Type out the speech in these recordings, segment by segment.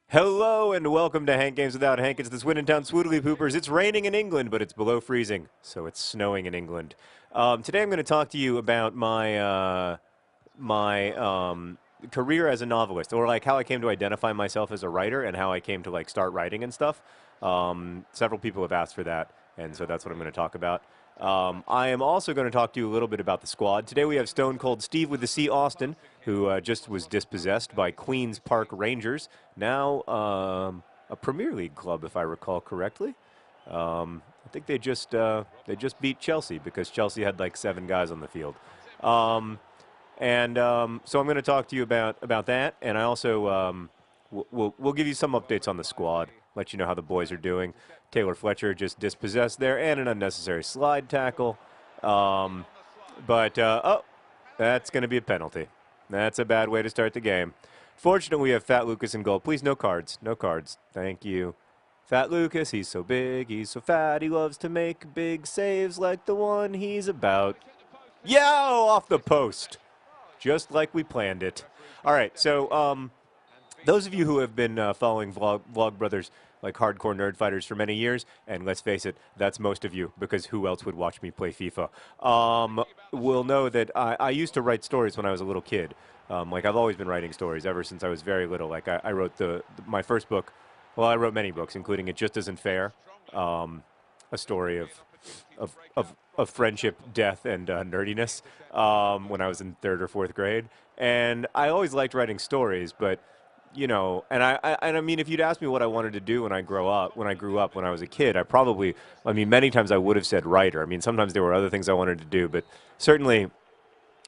Hello and welcome to Hank Games Without Hank. It's the Swindon Town Swoodly Poopers. It's raining in England, but it's below freezing, so it's snowing in England. Today I'm going to talk to you about my career as a novelist, or like how I came to identify myself as a writer and how I came to like start writing and stuff. Several people have asked for that, and so that's what I'm going to talk about. I am also going to talk to you a little bit about the squad. Today we have Stone Cold Steve with the C. Austin, who just was dispossessed by Queens Park Rangers, now a Premier League club, if I recall correctly. I think they just beat Chelsea because Chelsea had like 7 guys on the field. Um, so I'm going to talk to you about that, and I also we'll give you some updates on the squad, let you know how the boys are doing. Taylor Fletcher just dispossessed there, and an unnecessary slide tackle. Um, but that's going to be a penalty. That's a bad way to start the game. Fortunately, we have Fat Lucas in goal. Please, no cards. No cards. Thank you. Fat Lucas, he's so big, he's so fat, he loves to make big saves like the one he's about. Yo, off the post. Just like we planned it. All right, so those of you who have been following Vlog Brothers like hardcore nerd fighters for many years, and let's face it, that's most of you, because who else would watch me play FIFA, will know that I used to write stories when I was a little kid. Like, I've always been writing stories ever since I was very little. Like, I wrote my first book. Well, I wrote many books, including It Just Isn't Fair, a story of friendship, death, and nerdiness when I was in third or fourth grade. And I always liked writing stories, but and I mean, if you'd asked me what I wanted to do when I grew up, when I was a kid, I mean, many times I would have said writer. I mean, sometimes there were other things I wanted to do, but certainly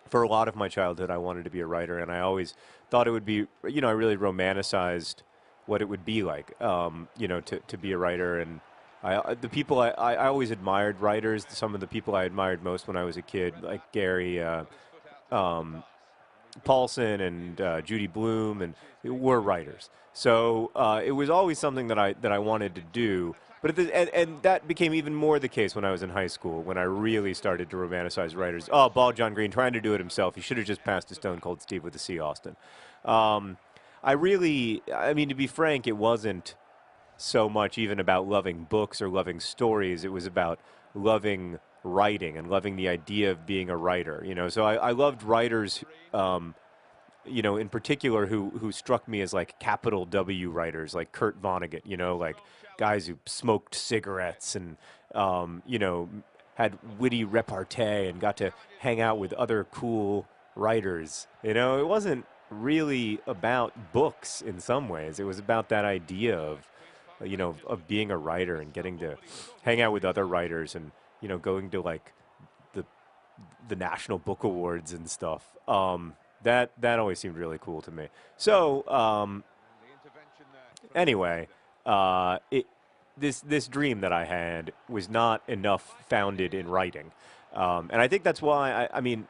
for a lot of my childhood, I wanted to be a writer, and I always thought it would be, I really romanticized what it would be like, to be a writer. And the people I always admired writers. Some of the people I admired most when I was a kid, like Gary um, Paulson and Judy Bloom, and were writers. So it was always something that I wanted to do. But and that became even more the case when I was in high school, when I really started to romanticize writers. Oh, Ball John Green trying to do it himself. He should have just passed to Stone Cold Steve with the C. Austin. Um, I mean, to be frank, it wasn't so much even about loving books or loving stories. It was about loving writing and loving the idea of being a writer. So I loved writers, in particular, who struck me as like capital W writers, like Kurt Vonnegut. Like guys who smoked cigarettes and had witty repartee and got to hang out with other cool writers. It wasn't really about books in some ways. It was about that idea of being a writer and getting to hang out with other writers and going to like the the National Book Awards and stuff. That always seemed really cool to me. So anyway, it this dream that I had was not enough founded in writing, and I think that's why I mean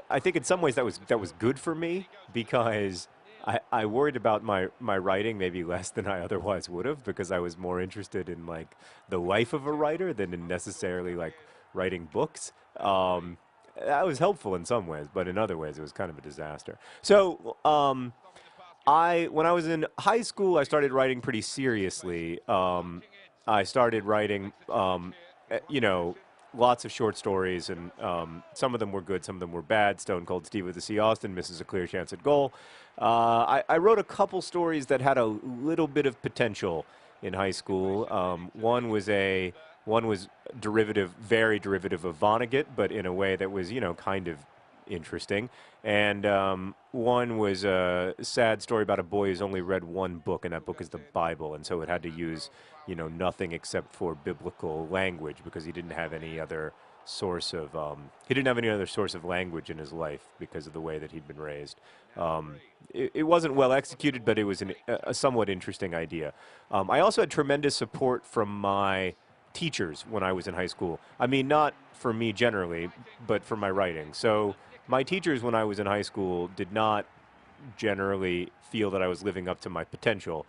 I think in some ways that was good for me because I worried about my writing maybe less than I otherwise would have because I was more interested in like the life of a writer than in necessarily like writing books. That was helpful in some ways, but in other ways it was kind of a disaster. So when I was in high school, I started writing pretty seriously. I started writing, lots of short stories, and some of them were good, some of them were bad. Stone Cold Steve with the C. Austin misses a clear chance at goal. I wrote a couple stories that had a little bit of potential in high school. One was very derivative of Vonnegut, but in a way that was, kind of interesting. And one was a sad story about a boy who's only read one book, and that book is the Bible, and so it had to use, nothing except for biblical language because he didn't have any other source of language in his life because of the way that he'd been raised. It wasn't well executed, but it was a somewhat interesting idea. I also had tremendous support from my teachers when I was in high school. I mean, not for me generally, but for my writing. So my teachers when I was in high school did not generally feel that I was living up to my potential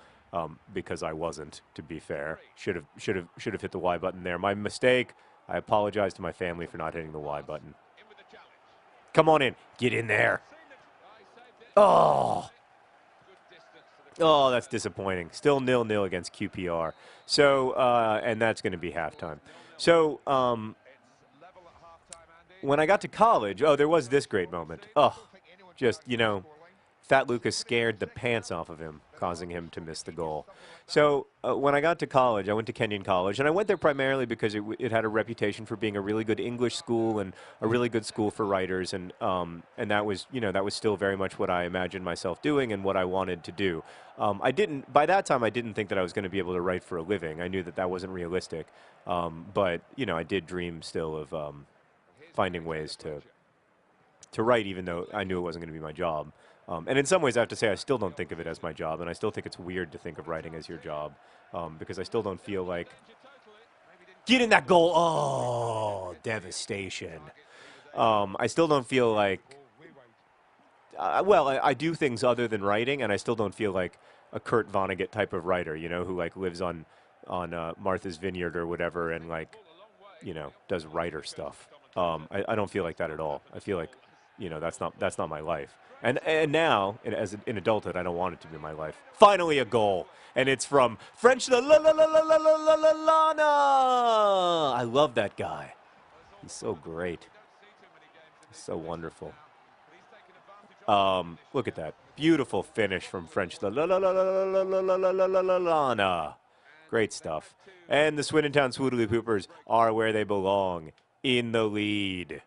because I wasn't. To be fair, should have hit the Y button there. My mistake. I apologize to my family for not hitting the Y button. Come on in, get in there. Oh, Oh, that's disappointing. Still 0-0 against QPR. So, and that's going to be halftime. So, when I got to college, oh, there was this great moment. Oh, just, Fat Lucas scared the pants off of him, causing him to miss the goal. So when I got to college, I went to Kenyon College, and I went there primarily because it had a reputation for being a really good English school and a really good school for writers, and that was that was still very much what I imagined myself doing and what I wanted to do. I didn't by that time I didn't think that I was going to be able to write for a living. I knew that that wasn't realistic, but I did dream still of finding ways to write, even though I knew it wasn't going to be my job. And in some ways, I have to say, I still don't think of it as my job, and I still think it's weird to think of writing as your job, because I still don't feel like get in that goal. Oh, devastation. I still don't feel like. Well, I do things other than writing, and I still don't feel like a Kurt Vonnegut type of writer, who like lives on Martha's Vineyard or whatever, and like does writer stuff. I don't feel like that at all. I feel like, that's not my life. And now, in adulthood, I don't want it to be my life. Finally, a goal, and it's from French La La La La La La La La La Lana. I love that guy. He's so great. He's so wonderful. Look at that beautiful finish from French La La La La La La La La La La La La Lana. Great stuff. And the Swindon Town Swoodly Poopers are where they belong, in the lead.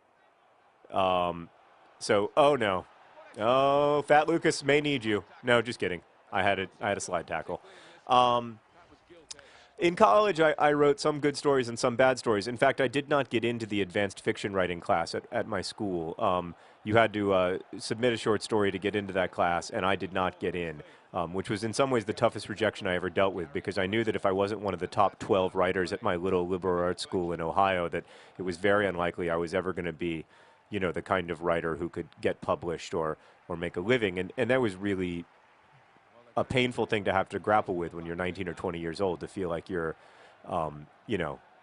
So, oh no. Oh, Fat Lucas may need you. No, just kidding. I had a slide tackle. In college, I wrote some good stories and some bad stories. In fact, I did not get into the advanced fiction writing class at my school. You had to submit a short story to get into that class, and I did not get in, which was in some ways the toughest rejection I ever dealt with, because I knew that if I wasn't one of the top 12 writers at my little liberal arts school in Ohio, that it was very unlikely I was ever going to be, the kind of writer who could get published or make a living. And that was really a painful thing to have to grapple with when you're 19 or 20 years old, to feel like you're,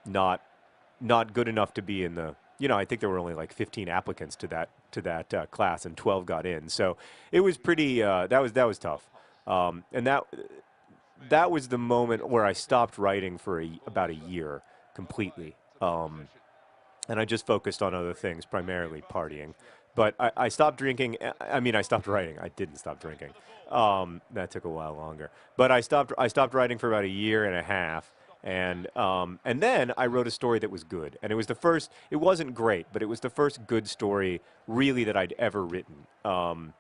not good enough to be in the. I think there were only like 15 applicants to that class, and 12 got in. So it was pretty. That was tough, and that was the moment where I stopped writing for about a year completely, and I just focused on other things, primarily partying. But I stopped drinking. I mean, I stopped writing. I didn't stop drinking. That took a while longer. But I stopped writing for about a year and a half, and then I wrote a story that was good. And it was the first. It wasn't great, but it was the first good story really that I'd ever written. And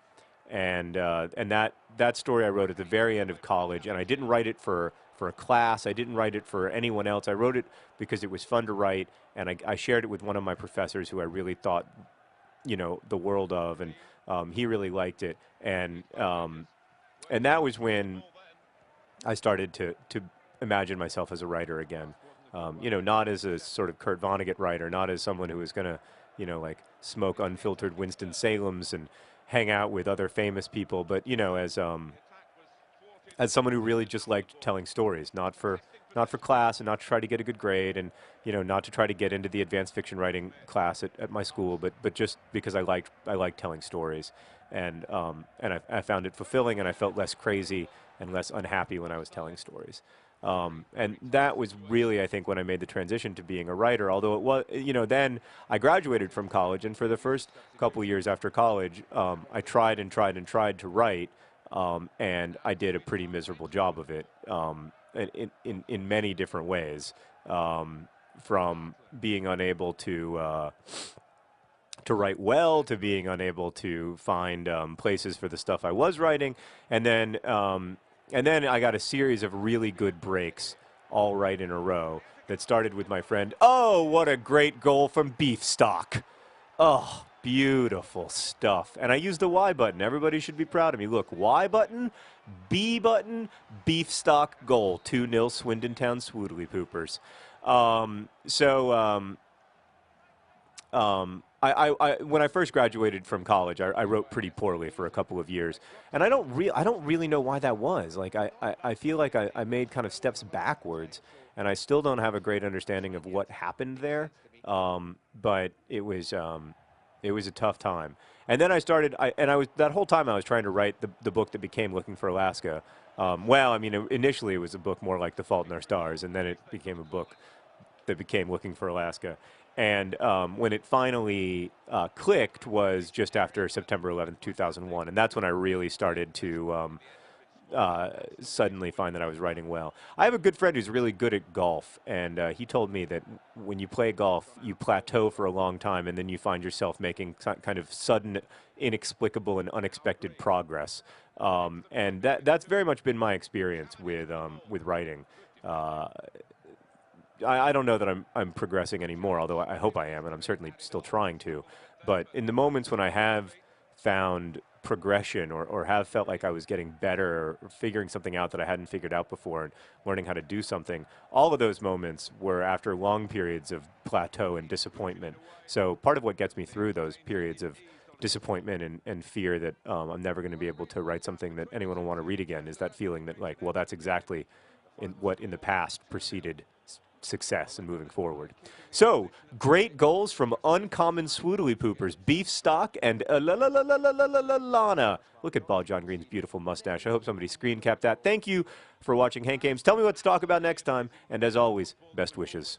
that story I wrote at the very end of college, and I didn't write it for a class. I didn't write it for anyone else. I wrote it because it was fun to write, and I shared it with one of my professors who I really thought the world of, and he really liked it, and that was when I started to imagine myself as a writer again, not as a sort of Kurt Vonnegut writer, not as someone who was going to, like smoke unfiltered Winston-Salems and hang out with other famous people, but as someone who really just liked telling stories, not for class, and not to try to get a good grade, and not to try to get into the advanced fiction writing class at my school, but just because I liked telling stories, and I found it fulfilling, and I felt less crazy and less unhappy when I was telling stories. And that was really, I think, when I made the transition to being a writer. Although it was, then I graduated from college, and for the first couple of years after college, I tried and tried and tried to write, and I did a pretty miserable job of it. In many different ways, from being unable to write well, to being unable to find places for the stuff I was writing, and then I got a series of really good breaks, all right in a row, that started with my friend. Oh, what a great goal from Beefstock! Oh, beautiful stuff. And I used the Y button. Everybody should be proud of me. Look, Y button, B button, Beefstock goal. 2-0 Swindon Town Swoodly Poopers. When I first graduated from college, I wrote pretty poorly for a couple of years. And I don't really know why that was. Like, I feel like I made kind of steps backwards, and I still don't have a great understanding of what happened there. But it was, It was a tough time. And then I started, and I was that whole time I was trying to write the book that became Looking for Alaska. Well, I mean, initially it was a book more like The Fault in Our Stars, and then it became a book that became Looking for Alaska. And when it finally clicked was just after September 11th, 2001. And that's when I really started to suddenly find that I was writing well. I have a good friend who's really good at golf, and he told me that when you play golf, you plateau for a long time, and then you find yourself making kind of sudden, inexplicable, and unexpected progress. And that's very much been my experience with writing. I don't know that I'm progressing anymore, although I hope I am, and I'm certainly still trying to. But in the moments when I have found progression or have felt like I was getting better or figuring something out that I hadn't figured out before and learning how to do something, all of those moments were after long periods of plateau and disappointment. So part of what gets me through those periods of disappointment and fear that I'm never going to be able to write something that anyone will want to read again is that feeling that, like, well, that's exactly what in the past preceded success and moving forward. So, great goals from uncommon swoodly poopers, Beef Stock and Lana. Look at Ball John Green's beautiful mustache. I hope somebody screen capped that. Thank you for watching Hank Games. Tell me what to talk about next time, and as always, best wishes.